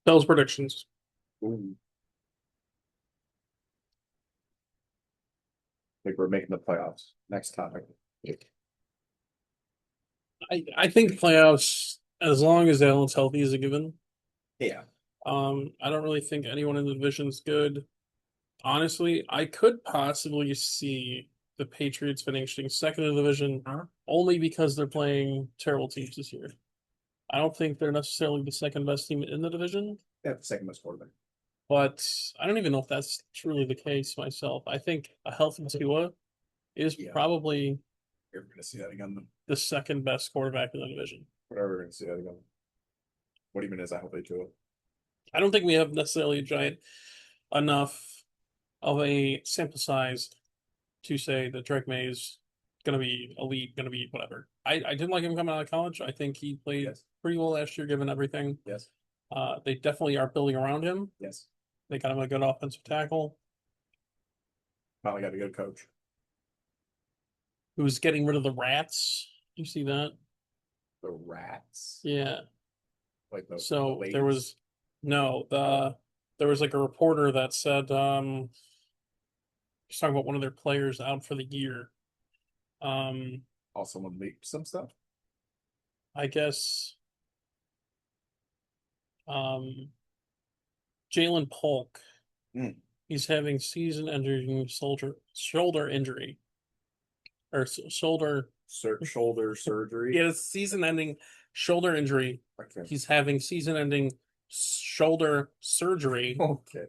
Bell's predictions. Ooh. Like we're making the playoffs. Next topic. I think playoffs, as long as Allen's healthy, is a given. Yeah. I don't really think anyone in the division is good. Honestly, I could possibly see the Patriots finishing second in the division only because they're playing terrible teams this year. I don't think they're necessarily the second best team in the division, Yeah, the second most quarterback. but I don't even know if that's truly the case myself. I think a healthy Tua is Yeah. probably You're gonna see that again. the second best quarterback in the division. Whatever, we're gonna see that again. What even is I hope they do it. I don't think we have necessarily a giant enough of a sample size to say that Drake May is going to be elite, going to be whatever. I didn't like him coming out of college. I think he played Yes. pretty well last year, given everything. Yes. They definitely are building around him. Yes. They got him a good offensive tackle Finally got a good coach. who's getting rid of the rats. You see that? The rats. Yeah. Like the So ladies. there was no there was like a reporter that said he's talking about one of their players out for the year. Um, Also someone leaked some stuff. I guess um Jalen Polk. Mm. He's having season-ending shoulder injury or shoulder. Shoulder surgery. He has season-ending shoulder injury. Okay. He's having season-ending shoulder surgery. Okay.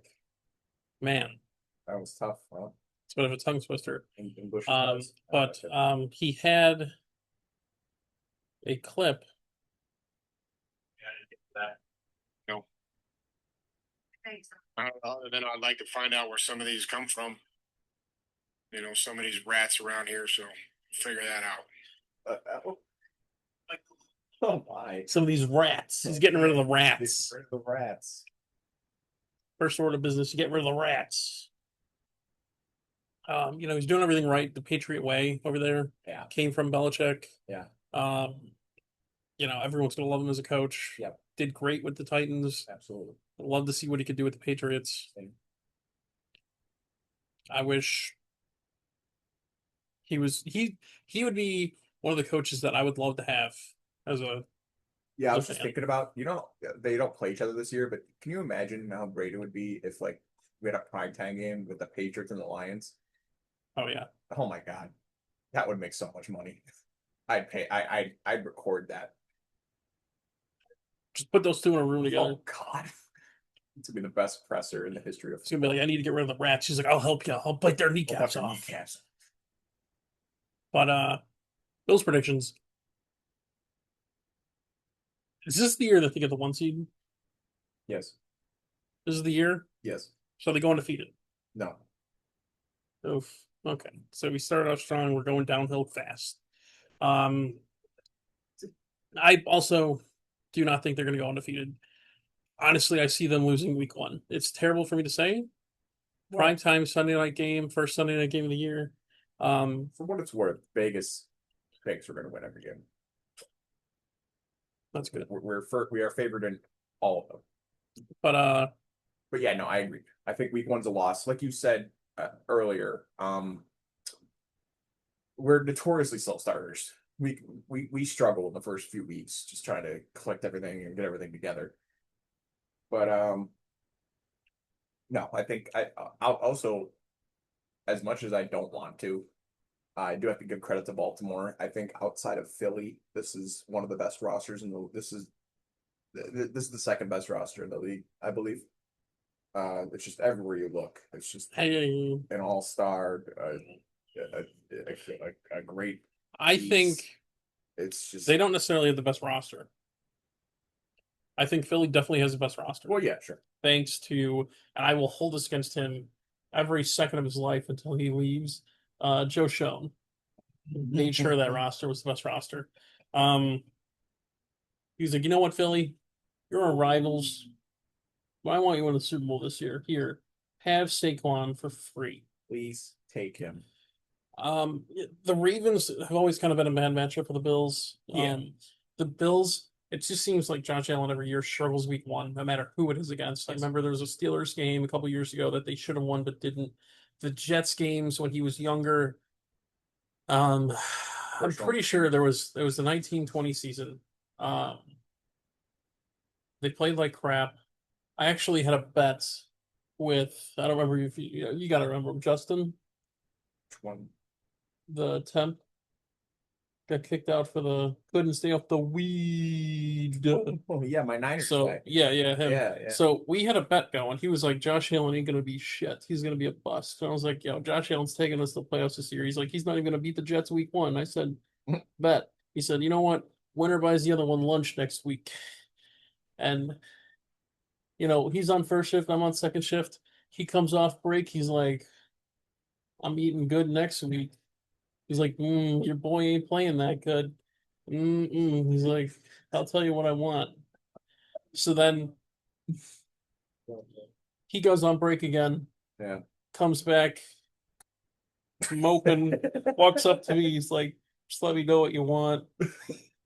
Man, That was tough. Well, it's a bit of a tongue twister. English But he had a clip. That. No. Then I'd like to find out where some of these come from. Some of these rats around here, so figure that out. oh. Oh my. Some of these rats. He's getting rid of the rats. Get rid of the rats. First order of business, you get rid of the rats. He's doing everything right. The Patriot way over there. Yeah. Came from Belichick. Yeah. Everyone's gonna love him as a coach. Yep. Did great with the Titans. Absolutely. Love to see what he could do with the Patriots. Same. I wish he would be one of the coaches that I would love to have as a Yeah, I was as a just fan. thinking about, they don't play each other this year, but can you imagine how great it would be if like we had a primetime game with the Patriots and the Lions? Oh yeah. Oh my God. That would make so much money. I'd pay I'd record that. Just put those two in a room together. Oh God. It's gonna be the best presser in the history of It's gonna be like, I need to get rid of the rats. She's like, I'll help you. I'll bite their kneecaps off. Kneecaps. But Bill's predictions. Is this the year that they get the one seed? Yes. This is the year? Yes. So they go undefeated. No. Oof. Okay. So we started off strong. We're going downhill fast. I also do not think they're going to go undefeated. Honestly, I see them losing week one. It's terrible for me to say. Prime time Sunday night game, first Sunday night game of the year. For what it's worth, Vegas thinks we're going to win every game. That's good. We are favored in all of them. But yeah, no, I agree. I think week one's a loss, like you said earlier. We're notoriously slow starters. We struggle in the first few weeks, just trying to collect everything and get everything together. But no, I think I'll also, as much as I don't want to, I do have to give credit to Baltimore. I think outside of Philly, this is one of the best rosters in the. This is the second best roster in the league, I believe. It's just everywhere you look, it's just an all-star, a great. I think it's just they don't necessarily have the best roster. I think Philly definitely has the best roster. Well, yeah, sure. Thanks to, and I will hold this against him every second of his life until he leaves. Joe Schoen made sure that roster was the best roster. He's like, you know what, Philly, you're our rivals. I want you in the Super Bowl this year. Here, have Saquon for free. Please take him. The Ravens have always kind of been a bad matchup for the Bills. Yeah. The Bills it just seems like Josh Allen every year struggles week one, no matter who it is against. I remember there was a Steelers game a couple years ago that they should have won but didn't. The Jets games when he was younger. I'm First one. pretty sure there was the 1920 season. Um, they played like crap. I actually had a bet with I don't remember if you got to remember him, Justin, Which one? the temp got kicked out for the couldn't stay off the weed. Oh yeah, my Niners So guy. yeah, him. Yeah. So we had a bet going. He was like, Josh Allen ain't gonna be shit. He's gonna be a bust. And I was like, yo, Josh Allen's taking us to the playoffs this year. He's like, he's not even gonna beat the Jets week one. I said, bet. He said, you know what? Winner buys the other one lunch next week. And he's on first shift, I'm on second shift. He comes off break, he's like, I'm eating good next week. He's like, your boy ain't playing that good. He's like, I'll tell you what I want. So then he goes on break again. Yeah. Comes back, moping, walks up to me. He's like, just let me know what you want.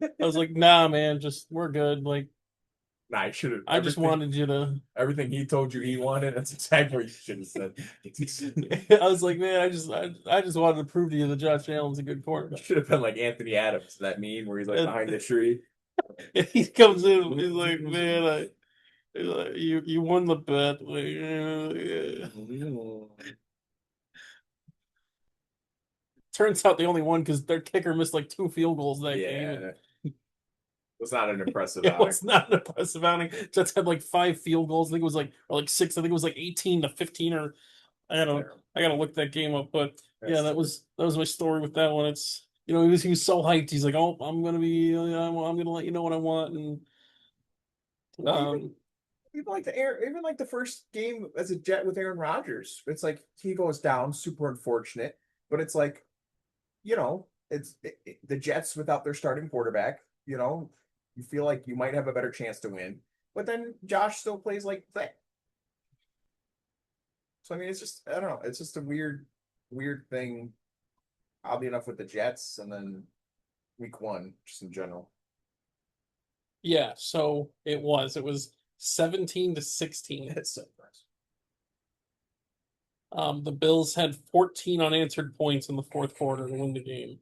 I was like, nah, man, just we're good. Like, Nah, I should have. I just wanted you to. Everything he told you he wanted. That's exactly what you should have said. I was like, man, I just wanted to prove to you that Josh Allen's a good quarterback. Should have been like Anthony Adams, that meme where he's like behind the tree. He comes in, he's like, man, he's like, you won the bet. Like, yeah. Turns out they only won because their kicker missed like 2 field goals that game. It was not an impressive It outing. was not an impressive outing. Jets had like 5 field goals. I think it was like 6. I think it was like 18-15 or I gotta look that game up. But yeah, that was my story with that one. It's he was so hyped. He's like, oh, I'm gonna let you know what I want. And even like the first game as a Jet with Aaron Rodgers, it's like he goes down, super unfortunate. But it's like, the Jets without their starting quarterback. You feel like you might have a better chance to win, but then Josh still plays like that. So I mean, it's just I don't know. It's just a weird thing. Oddly enough, with the Jets, and then week one, just in general. yeah, so it was 17-16. It's so nice. The Bills had 14 unanswered points in the fourth quarter to win the game.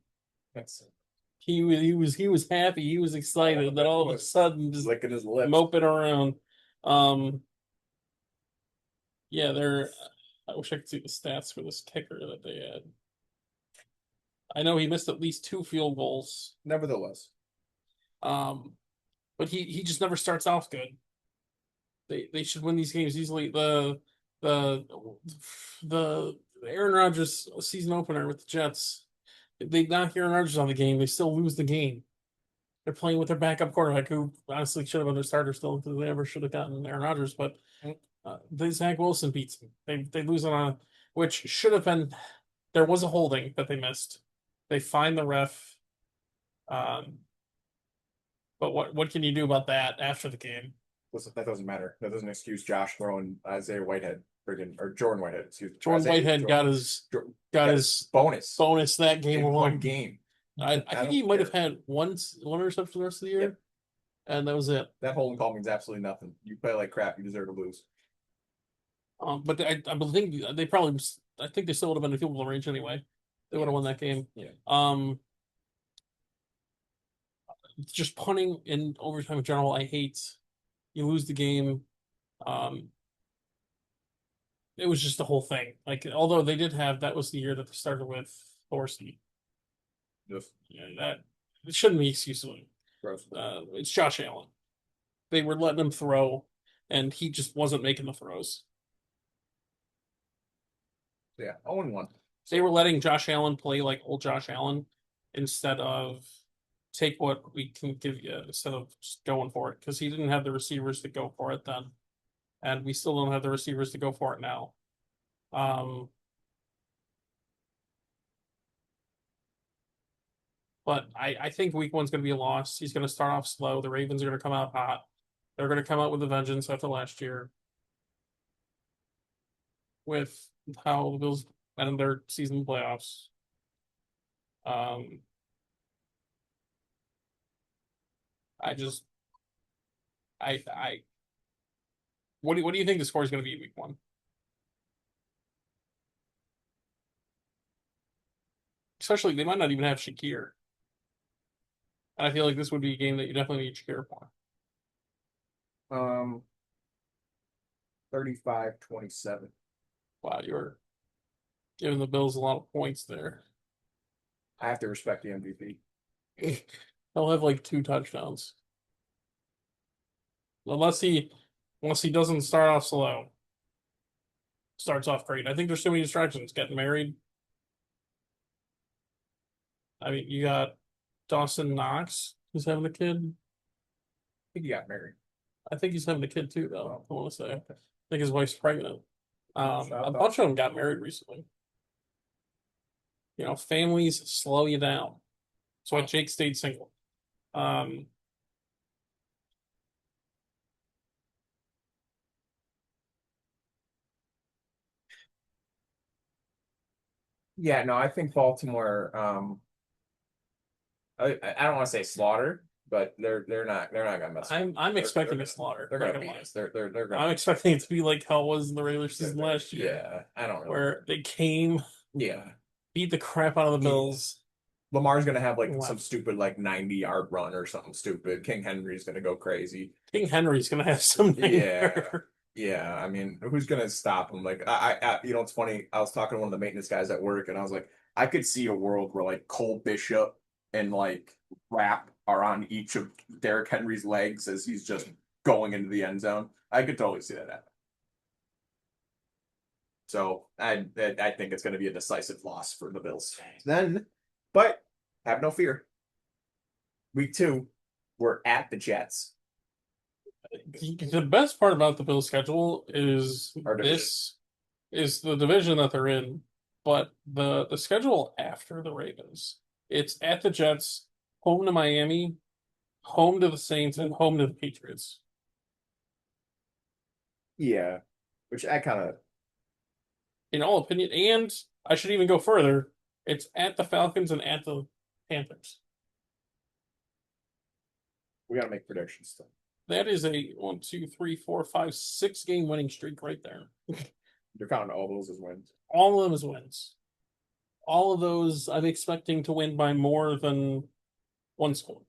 He was happy. He was excited. Then all of a sudden, just licking his lips, moping around. Yeah, I wish I could see the stats for this kicker that they had. I know he missed at least 2 field goals. Nevertheless, but he just never starts off good. They should win these games easily. The Aaron Rodgers season opener with the Jets, they knock Aaron Rodgers on the game, they still lose the game. They're playing with their backup quarterback, who honestly should have been their starter still, because they never should have gotten Aaron Rodgers. But Zach Wilson beats them. They lose on which should have been. There was a holding that they missed. They find the ref. But what can you do about that after the game? listen, that doesn't matter. That doesn't excuse Josh throwing Isaiah Whitehead, or Jordan Whitehead. Excuse me. Jordan Whitehead got his bonus that game in alone. one game. I think he might have had one interception the rest of the year, Yep. and that was it. That holding call means absolutely nothing. You play like crap, you deserve to lose. But I think they probably. I think they still would have been in field goal range anyway. They would have won that game. Yeah. Just punting in overtime in general, I hate. You lose the game. It was just the whole thing. Like, although they did have, that was the year that they started with Dorsey. Just That it shouldn't be excusable. gross. It's Josh Allen. They were letting him throw, and he just wasn't making the throws. Yeah, 0-1. They were letting Josh Allen play like old Josh Allen instead of take what we can give you instead of just going for it, because he didn't have the receivers to go for it then, and we still don't have the receivers to go for it now. But I think week one's going to be a loss. He's going to start off slow. The Ravens are going to come out hot. They're going to come out with a vengeance after last year with how the Bills ended their season playoffs. I just I what do you think the score is going to be week 1? Especially they might not even have Shakir. And I feel like this would be a game that you definitely need Shakir for. 35-27. Wow, you're giving the Bills a lot of points there. I have to respect the MVP. He'll have like 2 touchdowns. Unless he doesn't start off slow. Starts off great. I think there's too many distractions. Getting married. I mean, you got Dawson Knox, who's having a kid. I think he got married. I think he's having a kid too, though. I want to say. I think his wife's pregnant. Shout A out. bunch of them got married recently. You know, families slow you down. That's why Jake stayed single. Yeah, no, I think Baltimore. I don't want to say slaughter, but they're not gonna mess. I'm expecting they're, a slaughter. They're not gonna gonna beat lie. us. They're gonna. I'm expecting it to be like how it was in the regular season they're- last year, Yeah, I don't know. where they came, Yeah, beat the crap out of the Yeah. Bills. Lamar's gonna have like Wow. some stupid like 90-yard run or something stupid. King Henry's gonna go crazy. King Henry's gonna have some Yeah. nightmare. Yeah, I mean, who's gonna stop him? Like, you know, it's funny. I was talking to one of the maintenance guys at work, and I was like, I could see a world where like Cole Bishop and like Rap are on each of Derrick Henry's legs as he's just going into the end zone. I could totally see that happen. So I think it's going to be a decisive loss for the Bills. Then, but have no fear. Week 2, we're at the Jets. The best part about the Bills' schedule is Our division. this is the division that they're in, but the schedule after the Ravens. It's at the Jets, home to Miami, home to the Saints, and home to the Patriots. Yeah, which I kind of In all opinion, and I should even go further. It's at the Falcons and at the Panthers. we got to make predictions still. That is a 1, 2, 3, 4, 5, 6 game winning streak right there. You're counting all those as wins. All of them is wins. All of those I'm expecting to win by more than 1 score.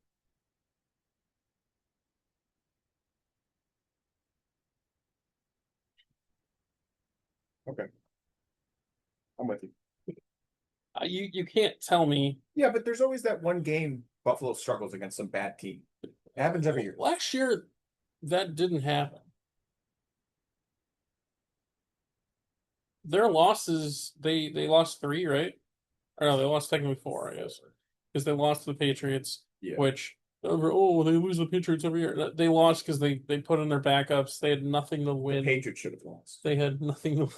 Okay, I'm with you. You can't tell me. Yeah, but there's always that one game Buffalo struggles against some bad team. It happens every year. Last year, that didn't happen. Their losses, they lost 3, right? Or no, they lost technically 4, I guess, because they lost to the Patriots, Yeah. which they lose the Patriots every year. They lost because they put in their backups. They had nothing to The win. Patriots should have lost. They had nothing to.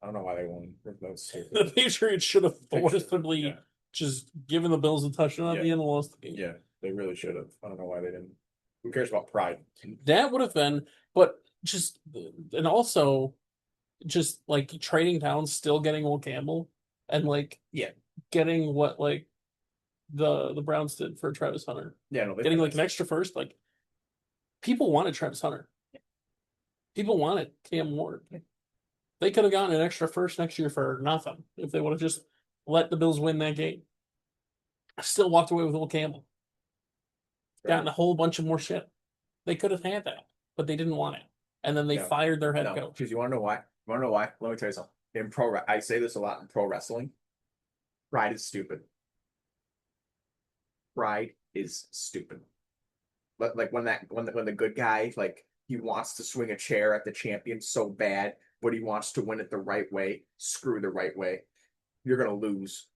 I don't know why they won. That was stupid. The Patriots should have Patriots, forcibly yeah. just given the Bills a touchdown at the Yeah. end and lost the game. Yeah, they really should have. I don't know why they didn't. Who cares about pride? That would have been, but just and also just like trading down, still getting Will Campbell, and like Yeah. getting what like the Browns did for Travis Hunter, Yeah, no, getting like an extra first. Like people wanted Travis Hunter, people wanted Cam Ward. They could have gotten an extra first next year for nothing if they would have just let the Bills win that game. Still walked away with Will Campbell. Gotten a whole bunch of more shit. They could have had that, but they didn't want it. And then they No. fired their head No, coach. because you want to know why? You want to know why? Let me tell you something. I say this a lot in pro wrestling. Pride is stupid. Pride is stupid. But like when the good guy like he wants to swing a chair at the champion so bad, but he wants to win it the right way. Screw the right way. You're gonna lose.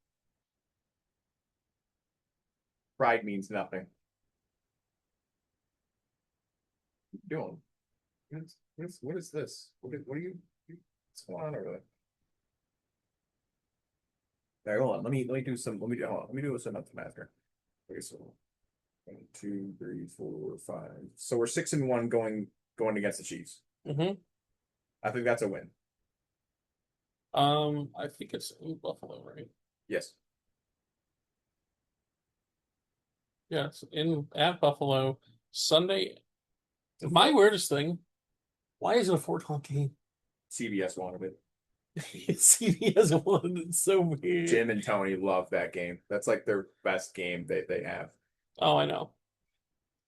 Pride means nothing. What are you doing? What is this? What are you? What's going on over there? Hold on. Let me do some. Hold on. Let me do some math here. Okay, so 1, 2, 3, 4, 5. So we're 6-1 going against the Chiefs. Mm-hmm. I think that's a win. I think it's in Buffalo, right? Yes. Yeah, it's at Buffalo Sunday My weirdest thing, why is it a 4-12 game? CBS wanted it. CBS won. It's so weird. Jim and Tony love that game. That's like their best game they have. Oh, I know.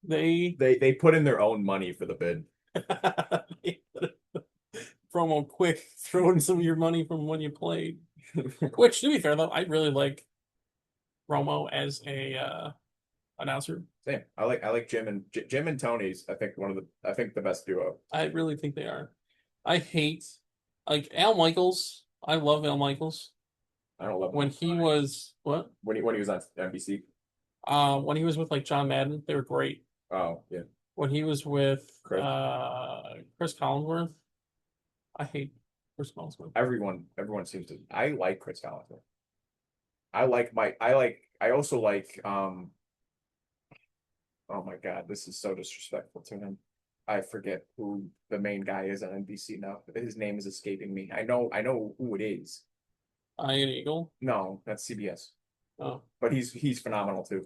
They They put in their own money for the bid. promo quick, throw in some of your money from when you played. Which, to be fair though, I really like Romo as a announcer. Same. I like Jim and Tony's. I think the best duo. I really think they are. I hate like Al Michaels. I love Al Michaels. I don't love When he was what? when he was on NBC. When he was with like John Madden, they were great. Oh yeah. When he was with Chris. Chris Collinsworth, I hate Chris Collinsworth. Everyone seems to. I like Chris Collinsworth. I also like oh my God, this is so disrespectful to him. I forget who the main guy is on NBC now. His name is escaping me. I know who it is. Ian Eagle. No, that's CBS. Oh, But he's phenomenal too.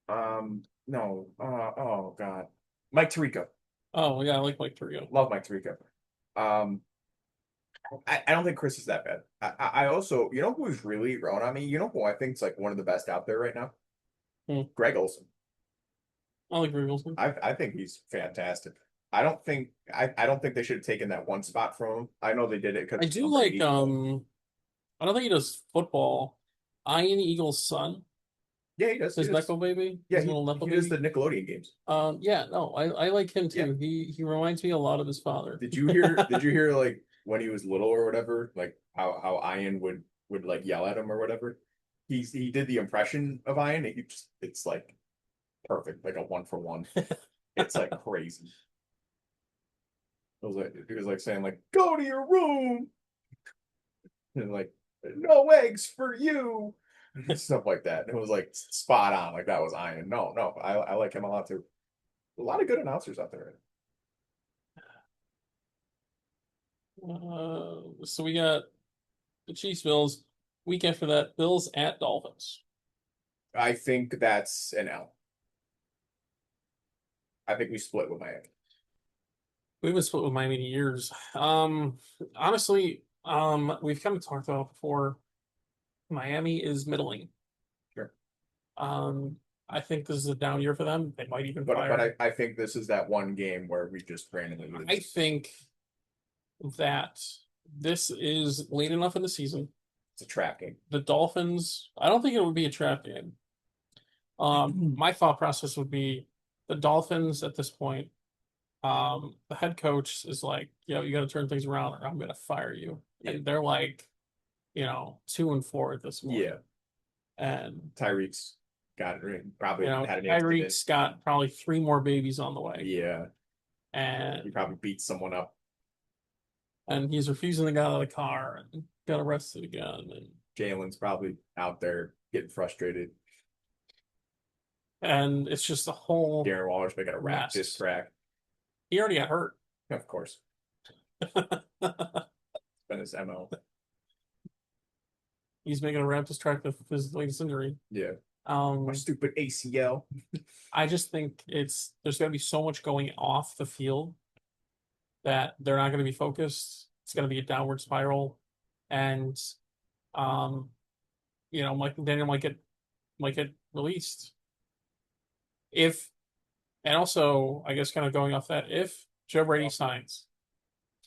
No. Oh God. Mike Tirico. oh yeah, I like Mike Trio. Love Mike Tirico. I don't think Chris is that bad. I also, you know who's really growing on me? You know who I think is like one of the best out there right now? Greg Olson. I like Greg Olson. I think he's fantastic. I don't think they should have taken that one spot from him. I know they did it because I do like I don't think he does football. Ian Eagle's son, yeah, he does. his Nepo baby. Yeah, His little Nepo he does baby. the Nickelodeon games. Yeah, no, I like him too. Yeah. He reminds me a lot of his father. Did you hear like when he was little or whatever, like how Ian would like yell at him or whatever? He did the impression of Ian. It's like perfect, like a 1-for-1. It's like crazy. It was like saying like go to your room and like no eggs for you. Stuff like that. It was like spot on. Like that was Ian. No, I like him a lot too. A lot of good announcers out there. So we got the Chiefs Bills. Week after that, Bills at Dolphins. I think that's an L. I think we split with Miami. We've been split with Miami years. Honestly, we've kind of talked about it before. Miami is middling. Sure. I think this is a down year for them. They might even But fire. I think this is that one game where we just randomly lose. I think that this is late enough in the season. It's a trap game. The Dolphins, I don't think it would be a trap game. My thought process would be the Dolphins at this point. The head coach is like, yo, you got to turn things around or I'm going to fire you. Yeah. And they're like, 2-4 at this point. Yeah. And Tyreek's got probably had an Tyreek's got probably 3 more babies on the way. Yeah. He And probably beat someone up. he's refusing to get out of the car and got arrested again. And Jalen's probably out there getting frustrated. And it's just a whole. Darren Waller's making a rap mess. this track. He already got hurt. Of course. It's been his MO. He's making a rap diss track of his latest injury. Yeah. My stupid ACL. I just think there's going to be so much going off the field that they're not going to be focused. It's going to be a downward spiral, and Mike McDaniel might get released. And also, I guess kind of going off that, if Joe Brady signs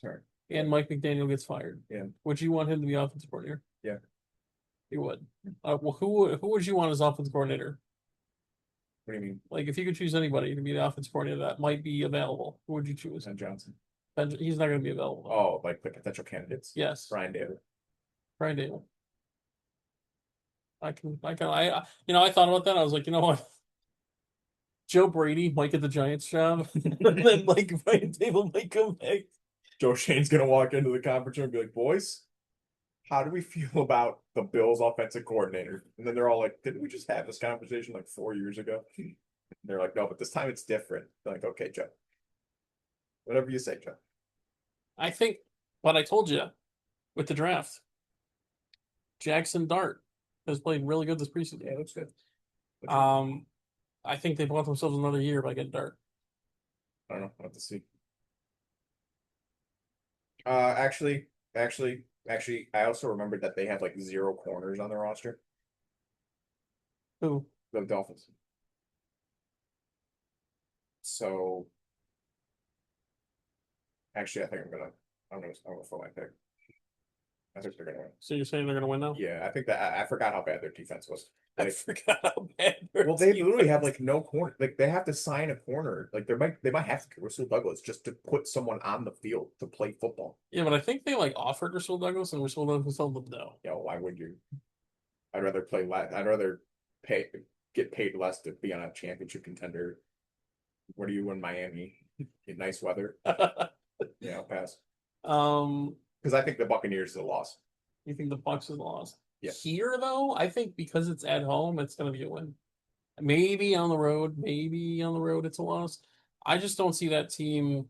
Sorry. and Mike McDaniel gets fired, Yeah. would you want him to be offensive coordinator? Yeah. You would. Well, who would you want as offensive coordinator? What do you mean? Like, if you could choose anybody to be the offensive coordinator that might be available, who would you choose? Ken Johnson. He's not going to be available. Oh, like the potential candidates. Yes, Brian David. Brian Dable. I thought about that. I was like, you know what? Joe Brady might get the Giants job, and then like Brian Dable might come back. Joe Shane's gonna walk into the conference room and be like, "Boys, how do we feel about the Bills' offensive coordinator?" And then they're all like, "Didn't we just have this conversation like 4 years ago?" They're like, "No, but this time it's different." They're like, "Okay, Joe, whatever you say, Joe." I think what I told you with the draft, Jackson Dart has played really good this preseason. Yeah, looks good. I think they bought themselves another year by getting Dart. I don't know. I'll have to see. Actually, I also remembered that they have like 0 corners on their roster. Who? The Dolphins. So actually, I think I'm gonna throw my pick. I think they're gonna win. So you're saying they're gonna win now? Yeah, I think that I forgot how bad their defense was. I Like, forgot how bad. their well, they literally have defense- like no corner. Like they have to sign a corner. Like they might have to Russell Douglas just to put someone on the field to play football. Yeah, but I think they like offered Rasul Douglas, and Rasul Douglas told them no. You know, why would you? I'd rather play less. I'd rather get paid less to be on a championship contender. What are you in Miami? In nice weather. Yeah, I'll pass. um, Because I think the Buccaneers is a loss. you think the Bucks is lost? Yeah. Here though, I think because it's at home, it's gonna be a win. Maybe on the road, it's a loss. I just don't see that team.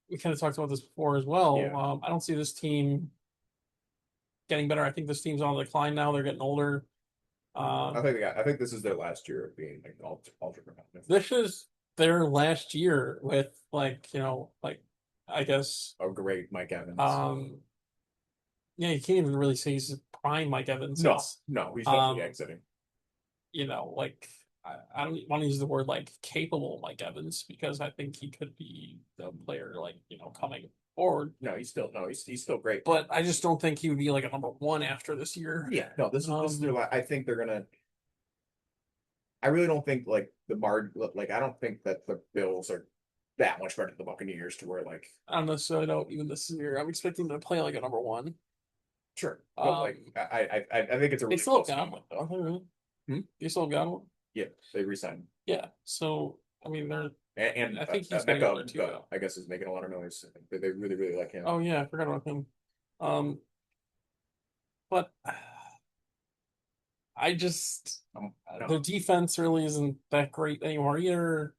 We kind of talked about this before as well. Yeah. I don't see this team getting better. I think this team's on the decline now. They're getting older. I think this is their last year of being like ultra competitive. This is their last year with like I guess A great Mike Evans. yeah, you can't even really say he's prime Mike Evans. no, It's, no, he's definitely um, exiting. like I don't want to use the word like capable Mike Evans because I think he could be the player like coming forward. No, he's still great. But I just don't think he would be like a number 1 after this year. Yeah, no, this is their I think they're gonna. I really don't think like I don't think that the Bills are that much better than the Buccaneers to where like I don't necessarily know even this year. I'm expecting them to play like a number 1. sure, but like I think it's a They really still have close game. Godwin, though. Really? Hmm? They still have Godwin. Yeah, they resigned. Yeah. So I mean, they're. And I think he's gonna go there Beckham, too, though. I guess, is making a lot of noise. They really, really like him. Oh yeah, I forgot about him. But I just No. their defense really isn't that great anymore either.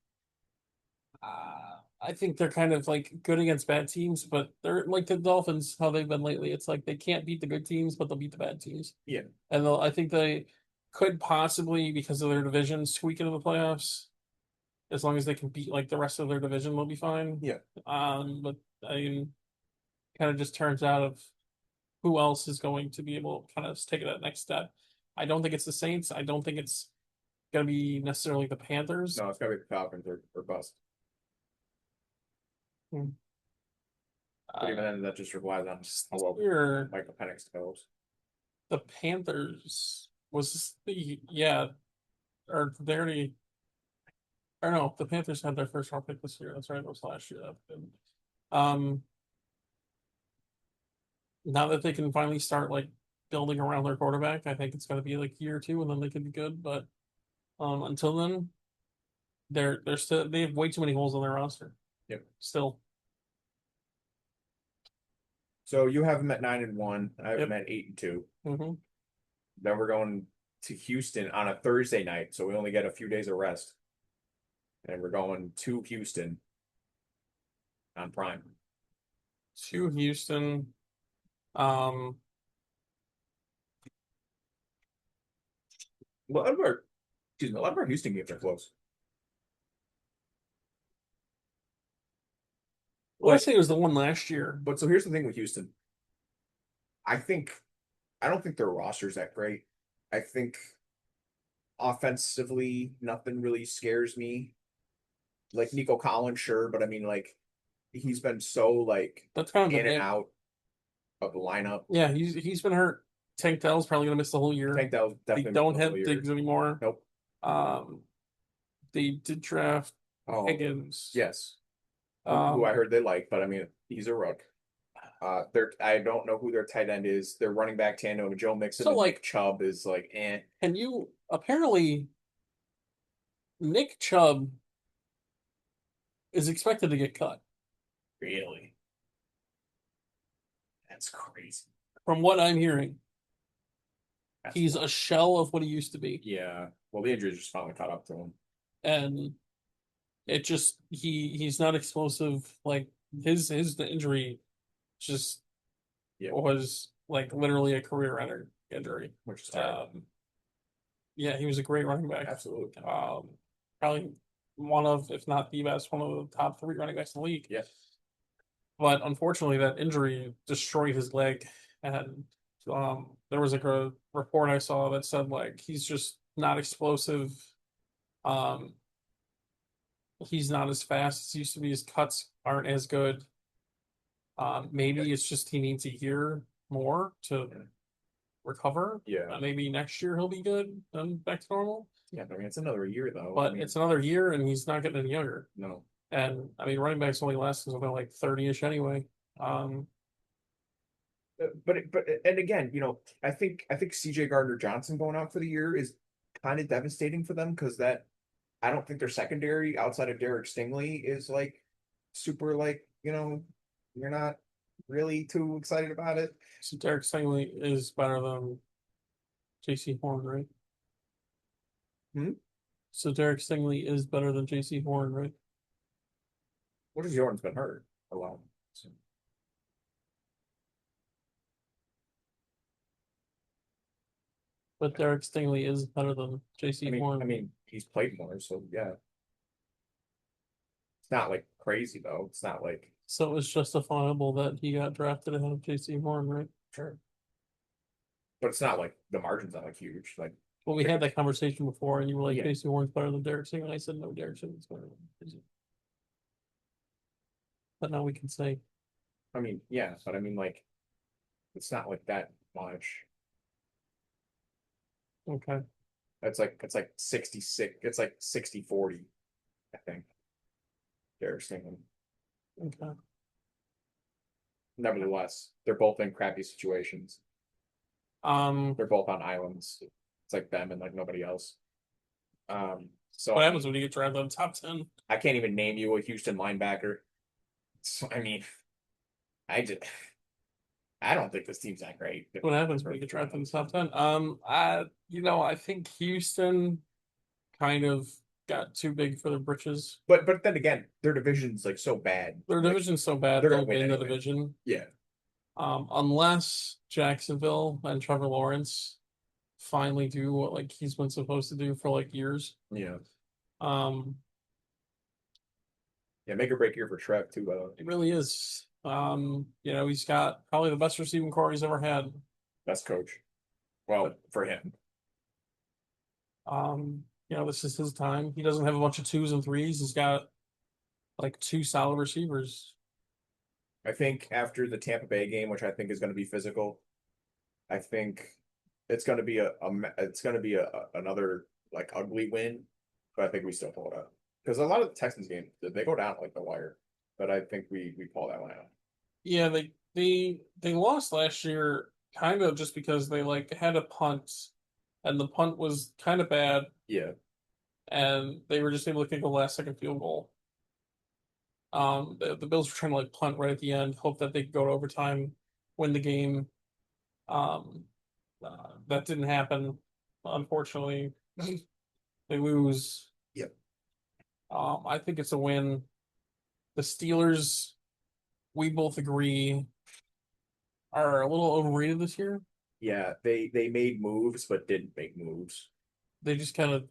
I think they're kind of like good against bad teams, but they're like the Dolphins, how they've been lately. It's like they can't beat the good teams, but they'll beat the bad teams. Yeah. And I think they could possibly, because of their division, squeak into the playoffs. As long as they can beat like the rest of their division, they'll be fine. Yeah. But I mean, kind of just turns out of who else is going to be able to kind of take that next step. I don't think it's the Saints. I don't think it's going to be necessarily the Panthers. No, it's gotta be the Falcons or bust. But even then, that just relies on how well Here, Michael Penix goes. the Panthers was yeah, or they already, or no, the Panthers had their first round pick this year. That's right, it was last year. Um, now that they can finally start like building around their quarterback, I think it's going to be like year 2, and then they could be good. But until then, they're still they have way too many holes on their roster. Yep. Still. So you have them at 9-1. I have Yep. them at 8-2. Mm-hmm. Then we're going to Houston on a Thursday night, so we only get a few days of rest. And we're going to Houston on Prime. To Houston. A lot of our Houston games are close. Well, I say it was the one last year. But so here's the thing with Houston. I don't think their roster's that great. I think offensively, nothing really scares me. Like Nico Collins, sure, but I mean, like he's been so like That's kind of in the and out of the lineup. Yeah, he's been hurt. Tank Dell's probably gonna miss the whole year. I think that was They definitely don't the have whole year. Diggs anymore. Nope. They did draft Oh, Higgins. yes. Who Um, I heard they like, but I mean, he's a rook. I don't know who their tight end is. Their running back tandem, Joe Mixon So, and like- Nick Chubb is like, eh. and you apparently Nick Chubb is expected to get cut. Really? That's crazy. From what I'm hearing, That's he's wild. a shell of what he used to be. Yeah. Well, the injuries just finally caught up to him. And it just he's not explosive. Like his injury just Yeah. was like literally a career injury. Which is terrible. Yeah, he was a great running back. Absolutely. Probably one of, if not the best, one of the top 3 running backs in the league. Yeah. But unfortunately, that injury destroyed his leg, and there was like a report I saw that said like he's just not explosive. Um, he's not as fast as he used to be. His cuts aren't as good. Maybe it's just he needs a year more to recover. Yeah. Maybe next year he'll be good and back to normal. Yeah, I mean it's another year though. But I mean, it's another year, and he's not getting any younger. no. And I mean, running backs only last until they're like 30-ish anyway. But and again, I think CJ Gardner Johnson going out for the year is kind of devastating for them because that I don't think their secondary outside of Derek Stingley is like super like you're not really too excited about it. So Derek Stingley is better than JC Horn, right? Hmm? So Derek Stingley is better than JC Horn, right? What has Jordan's been hurt a lot. So, But Derek Stingley is better than JC Horn. I mean, he's played more, so yeah. It's not like crazy though. It's not like So it's justifiable that he got drafted ahead of JC Horn, right? sure. But it's not like the margins are like huge. Like Well, we had that conversation before, and you were like, Yeah. JC Horn's better than Derek Stingley. I said, no, Derek Stingley's better than JC. But now we can say, I mean, yeah, but I mean like it's not like that much. okay, It's like 66, it's like 60-40, I think. Derek Stingley. okay. Nevertheless, they're both in crappy situations. They're both on islands. It's like them and like nobody else. So What happens when you get drafted in the top 10? I can't even name you a Houston linebacker. So, I mean, I don't think this team's that great. What happens when you get drafted in the top 10? I think Houston kind of got too big for their britches. But then again, their division's like so bad. Their Like, division's so bad, they're they'll gonna win win the anyway. division. yeah. Unless Jacksonville and Trevor Lawrence finally do what like he's been supposed to do for like years. Yeah. Um, Yeah, make or break year for Trev too, by the way. it really is. He's got probably the best receiving core he's ever had. Best coach. Well, for him. This is his time. He doesn't have a bunch of 2s and 3s. He's got like 2 solid receivers. I think after the Tampa Bay game, which I think is going to be physical, I think it's going to be another like ugly win, but I think we still pull it out because a lot of the Texans game they go down like the wire, but I think we pull that one out. Yeah, they lost last year kind of just because they like had a punt, and the punt was kind of bad, Yeah, and they were just able to kick a last second field goal. The Bills were trying to like punt right at the end, hope that they could go to overtime, win the game. That didn't happen, unfortunately. They lose. Yep. I think it's a win. The Steelers, we both agree, are a little overrated this year. yeah. They made moves but didn't make moves. They just kind of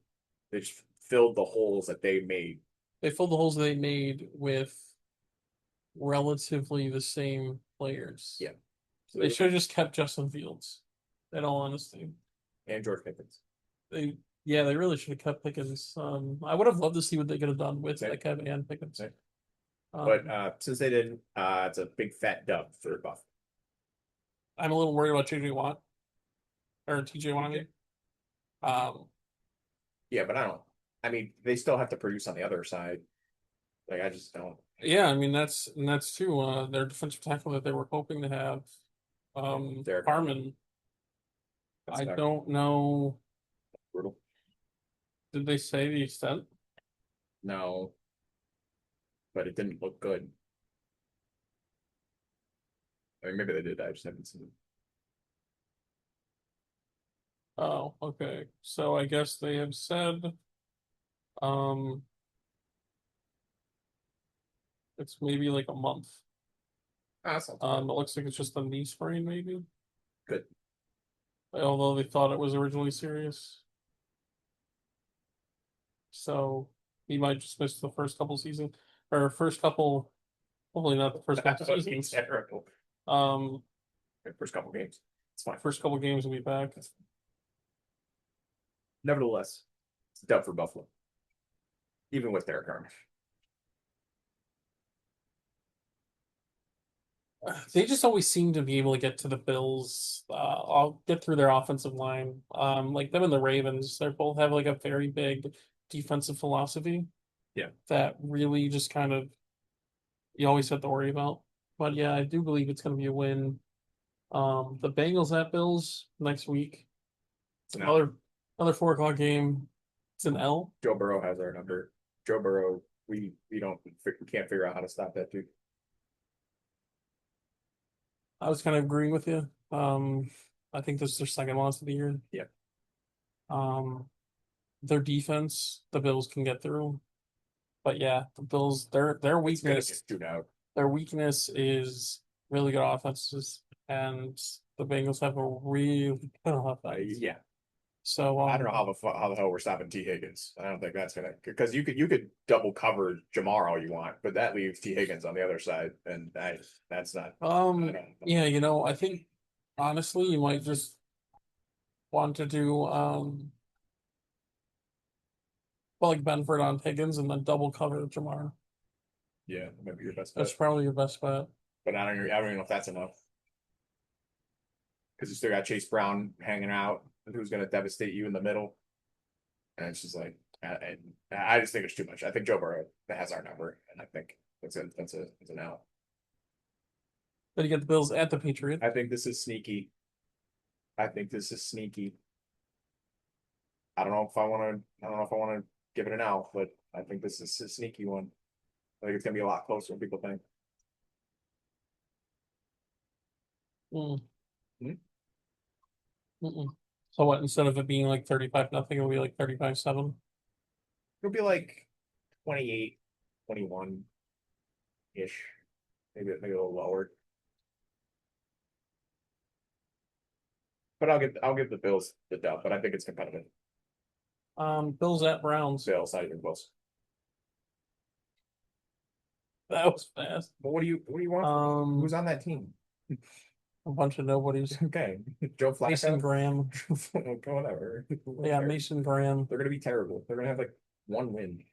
They just filled the holes that they made. they filled the holes they made with relatively the same players. Yeah. So They should have just kept Justin Fields, in all honesty. and George Pickens. They really should have kept Pickens. I would have loved to see what they could have done with Same. like Kevin and Pickens. Same. Um, But since they didn't, it's a big fat dub for Buff. I'm a little worried about JJ Watt or TJ Watt. I mean, Yeah, but I mean, they still have to produce on the other side. Like I just don't. yeah, I mean that's too. Their defensive tackle that they were hoping to have, Derek Harmon. That's I not don't know. brutal. Did they say the extent? No, but it didn't look good. I mean, maybe they did. I just haven't seen it. Oh, okay. So I guess they have said, um, it's maybe like a month. Awesome. It looks like it's just a knee sprain, maybe. Good. Although they thought it was originally serious. So He might just miss the first couple seasons or first couple. Hopefully not the first couple seasons. Terrible. Um, First couple games. It's fine. first couple games will be back. Nevertheless, it's a dub for Buffalo. Even with Derek Carr. They just always seem to be able to get to the Bills. I'll get through their offensive line. Like them and the Ravens, they both have like a very big defensive philosophy. Yeah. That really just kind of you always have to worry about. But yeah, I do believe it's going to be a win. The Bengals at Bills next week. It's an L. Another 4 o'clock game. It's an L. Joe Burrow has our number. Joe Burrow, we can't figure out how to stop that dude. I was kind of agreeing with you. I think this is their second loss of the year. Yeah. Their defense, the Bills can get through. But yeah, the Bills, their It's gonna weakness, get chewed out. their weakness is really good offenses, and the Bengals have a really good offense. Yeah, So I don't know how the hell we're stopping T Higgins. I don't think that's gonna because you could double cover Jamar all you want, but that leaves T Higgins on the other side, and that's not. I don't know. Yeah, I think honestly, you might just want to do well, like Benford on Higgins and then double cover Jamar. Yeah, maybe your best That's bet, probably your best bet. but I don't even know if that's enough because you still got Chase Brown hanging out, who's gonna devastate you in the middle, and it's just like I just think it's too much. I think Joe Burrow has our number, and I think it's an out. Then you get the Bills at the Patriots. I think this is sneaky. I think this is sneaky. I don't know if I want to give it an out, but I think this is a sneaky one. I think it's gonna be a lot closer than people think. Mm. Hmm? Mm-mm. So what? Instead of it being like 35-0, it'll be like 35-7. It'll be like 28, 21 ish, maybe a little lower. But I'll give the Bills the dub, but I think it's competitive. Bills at Browns. Bills, not even close. That was fast. But what do you want? Who's on that team? A bunch of nobodies. Okay, Joe Mason Flacco. Graham. Okay, whatever. Yeah, Mason Graham. They're gonna be terrible. They're gonna have like one win.